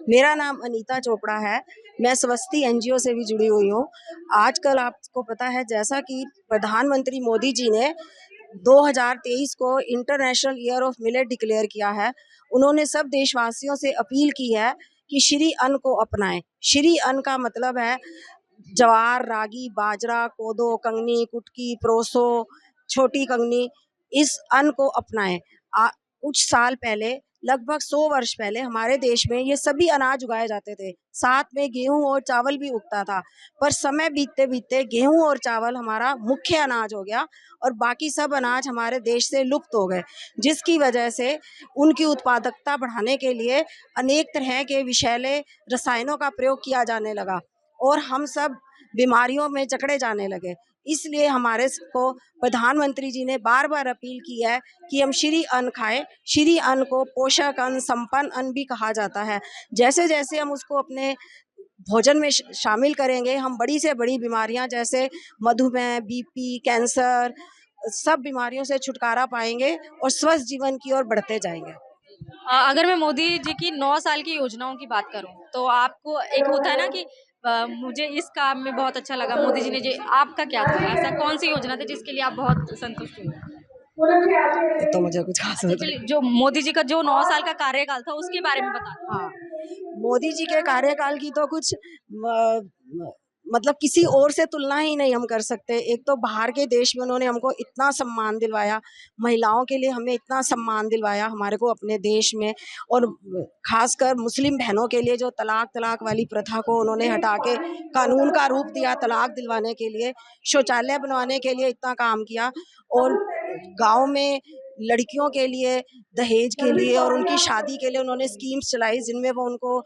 मेरा नाम अनीता चोपड़ा है। मैं स्वस्ति एनजीओ से भी जुड़ी हुई हूँ। आजकल आपको पता है, जैसा कि प्रधानमंत्री मोदी जी ने 2023 को international year of millet declare किया है। उन्होंने सब देशवासियों से अपील की है कि श्री अन्न को अपनाएं। श्री अन्न का मतलब है ज्वार, रागी, बाजरा, कोदो, कंगनी, कुटकी, प्रोसो, छोटी कंगनी। इस अन्न को अपनाएं। कुछ साल पहले, लगभग 100 वर्ष पहले हमारे देश में ये सभी अनाज उगाए जाते थे। साथ में गेहूं और चावल भी उगता था। पर समय बीतते बीतते गेहूं और चावल हमारा मुख्य अनाज हो गया और बाकी सब अनाज हमारे देश से लुप्त हो गए, जिसकी वजह से उनकी उत्पादकता बढ़ाने के लिए अनेक तरह के विषैले रसायनों का प्रयोग किया जाने लगा और हम सब बीमारियों में जकड़े जाने लगे। इसलिए हमारे को प्रधानमंत्री जी ने बार बार अपील की है कि हम श्री अन्न खाएं। श्री अन्न को पोषक अन्न, संपन्न अन्न भी कहा जाता है। जैसे जैसे हम उसको अपने भोजन में शामिल करेंगे, हम बड़ी से बड़ी बीमारियां जैसे मधुमेह, बीपी, कैंसर, सब बीमारियों से छुटकारा पाएंगे और स्वस्थ जीवन की ओर बढ़ते जाएंगे। अगर मैं मोदी जी की 9 साल की योजनाओं की बात करूं, तो आपको एक होता है ना कि मुझे इस काम में बहुत अच्छा लगा मोदी जी ने जो, आपका क्या था? ऐसा कौन सी योजना थी जिसके लिए आप बहुत संतुष्ट हुए? तो मुझे कुछ खास अच्छा, चलिए, जो मोदी जी का जो 9 साल का कार्यकाल था उसके बारे में बता दो। हाँ, मोदी जी के कार्यकाल की तो कुछ मतलब किसी और से तुलना ही नहीं हम कर सकते। एक तो बाहर के देश में उन्होंने हमको इतना सम्मान दिलवाया, महिलाओं के लिए हमें इतना सम्मान दिलवाया हमारे को अपने देश में, और खासकर मुस्लिम बहनों के लिए जो तलाक वाली प्रथा को उन्होंने हटा के कानून का रूप दिया, तलाक दिलवाने के लिए, शौचालय बनवाने के लिए इतना काम किया, और गाँव में लड़कियों के लिए दहेज के लिए और उनकी शादी के लिए उन्होंने स्कीम्स चलाई, जिनमें वो उनको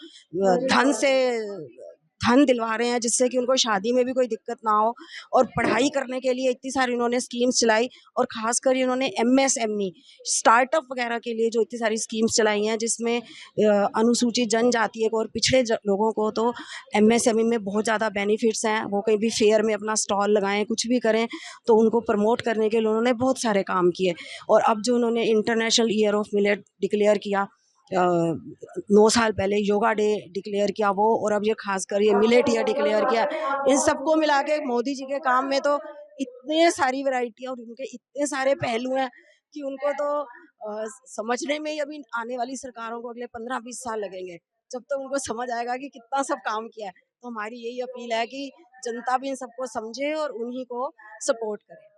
धन दिलवा रहे हैं जिससे कि उनको शादी में भी कोई दिक्कत ना हो, और पढ़ाई करने के लिए इतनी सारी उन्होंने स्कीम्स चलाई, और खासकर इन्होंने एमएसएमई स्टार्टअप वगैरह के लिए जो इतनी सारी स्कीम्स चलाई हैं, जिसमें अनुसूचित जनजातीय को और पिछड़े लोगों को तो एमएसएमई में बहुत ज़्यादा बेनिफिट्स हैं। वो कहीं भी फेयर में अपना स्टॉल लगाएं, कुछ भी करें, तो उनको प्रमोट करने के लिए उन्होंने बहुत सारे काम किए। और अब जो उन्होंने international year of millet declare किया, 9 साल पहले योगा डे डिक्लेयर किया वो, और अब ये खासकर ये मिलेट ईयर डिक्लेयर किया, इन सबको मिला के मोदी जी के काम में तो इतने सारी वैरायटी और उनके इतने सारे पहलू हैं कि उनको तो समझने में ही अभी आने वाली सरकारों को अगले 15-20 साल लगेंगे, जब तक उनको समझ आएगा कि कितना सब काम किया है। तो हमारी यही अपील है कि जनता भी इन सबको समझे और उन्हीं को सपोर्ट करे।